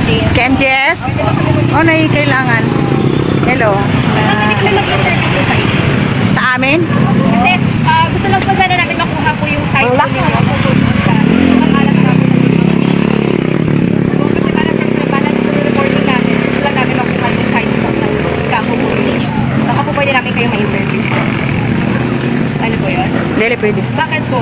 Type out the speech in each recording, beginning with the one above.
KMJS? O, kailangan. Hello. Pwede kami mag-interview po sa inyo. Sa amin? Kasi gusto lang po sana namin makuha po yung side po ninyo po po sa pang-alat namin. Kasi para siyempre balance po yung recording namin. Gusto lang namin makuha yung side po ng kapo po ninyo. Baka po pwede namin kayo ma-interview. Ano po yun? Dili pwede. Bakit po?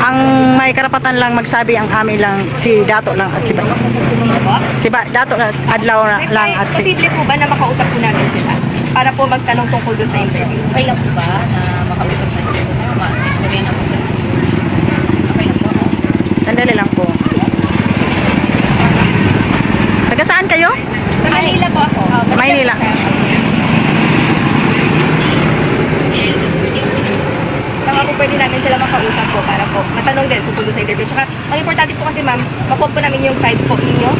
Ang may karapatan lang magsabi ang amin lang si Dato lang at si Ba. Sino po? Si Ba, Dato Adlaw lang at si... Posible po ba na makausap po namin sila? Para po magtanong tungkol dun sa interview. Okay lang po ba na makausap sa inyo? Istorya na po sa inyo. Okay lang po. Sandali lang po. Taga saan kayo? Sa Manila po ako. Maynila. Baka po pwede namin sila makausap po para po matanong din tungkol dun sa interview. Tsaka, ang importante po kasi ma'am, mapop po namin yung side po ninyo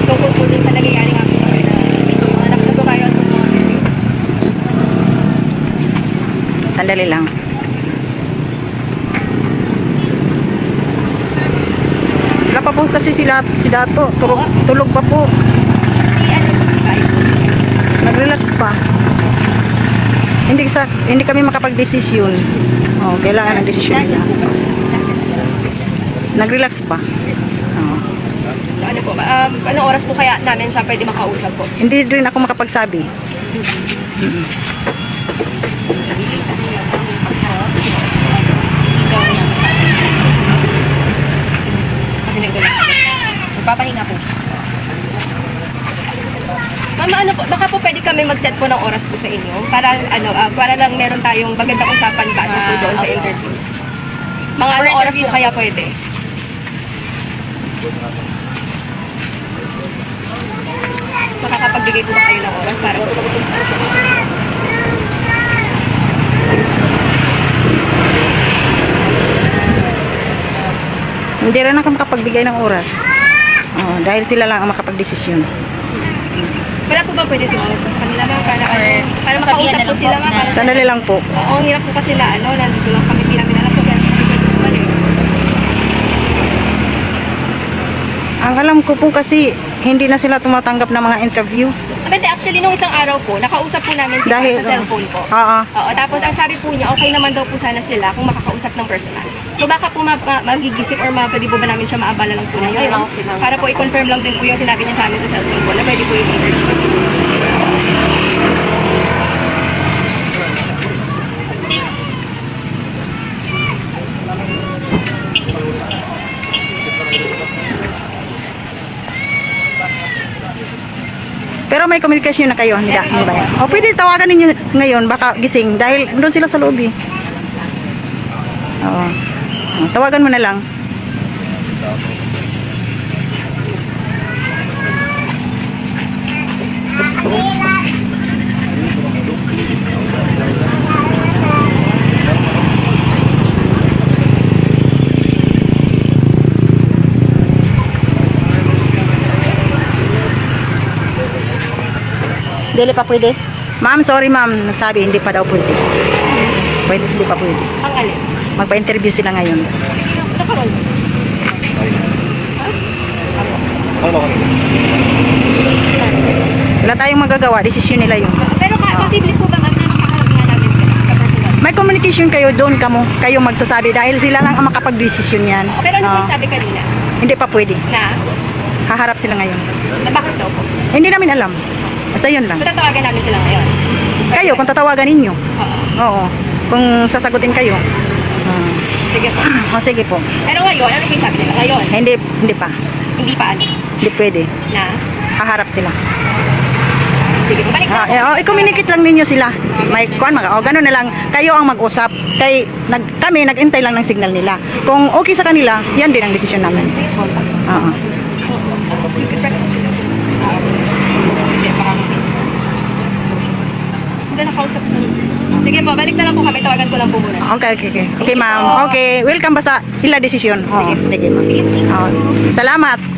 tungkol po dun sa nangyayari nga po kami na ito yung anak na viral po mga interview. Sandali lang. Wala pa po kasi si Dato. Tulog pa po. Si ano po si Kai? Nag-relax pa. Hindi kami makapag-desisyon. Oh, kailangan ng desisyon nila. Nag-relax pa. Oh. Ano po, anong oras po kaya namin siya pwede makausap po? Hindi rin ako makapagsabi. Ikaw niya. Kasi nagdala. Magpapahinga po. Ma'am, ano po, baka po pwede kami mag-set po ng oras po sa inyo para ano, para lang meron tayong magandang usapan base po doon sa interview. Mga For anong oras interview po kaya pwede? Makakapagbigay po ba kayo ng oras para po? Hindi rin ako makapagbigay ng oras. Oh, dahil sila lang ang makapag-desisyon. Wala po ba pwede tumawag po sa kanila ma'am para Sabihan makausap na po lang sila po ma'am? na- Para- Sandali lang po. Oo, ang hirap po kasi na ano, nandito lang kami, di namin alam po kaya kami pwede bumalik. Ang alam ko po kasi hindi na sila tumatanggap ng mga interview. But actually, nung isang araw po, nakausap po namin sila Dahil- sa cellphone po. Oo. Oo, tapos ang sabi po niya, okay naman daw po sana sila kung makakausap ng personal. So baka po magigisip or pwede po ba namin siya maabala lang po na yun. Para po i-confirm lang din po yung sinabi niya sa amin sa cellphone po na pwede po yung interview. Pero may komunikasyon na kayo, hindi ba? O pwede tawagan ninyo ngayon, baka gising, dahil doon sila sa loob eh. Oo. Tawagan mo na lang. Dili pa pwede? Ma'am, sorry ma'am. Nagsabi, hindi pa daw pwede. Pwede, hindi pa pwede. Ang alin? Magpa-interview sila ngayon. Nakaroon. Wala tayong magagawa. Desisyon nila yun. Pero posible po ba ma'am na makaharap nga namin sila sa personal? May communication kayo doon kayo magsasabi dahil sila lang ang makapag-desisyon yan. Pero ano po Oo. yung sabi kanina? Hindi pa pwede. Na? Haharap sila ngayon. Na bakit daw po? Hindi namin alam. Basta yun lang. So tatawagan namin sila ngayon. Kayo, kung tatawagan ninyo. Oo. Oo. Kung sasagutin kayo. Sige po. O sige po. Pero ngayon, ano po yung sabi nila? Ngayon, Hindi pa. hindi pa ano? Hindi pwede. Na? Haharap sila. Sige po, balik na ako. I-communicate lang ninyo sila. May kuan mga. O gano'n na lang. Kayo ang mag-usap. Kami nag-intay lang ng signal nila. Kung okay sa kanila, yan din ang desisyon namin. Oo. Hindi nakausap ko. Sige po, balik na lang po kami. Tawagan ko lang po muna. Okay. Okay, ma'am. Okay. Welcome basta ila desisyon. Oo. Sige, ma'am. Oo. Salamat.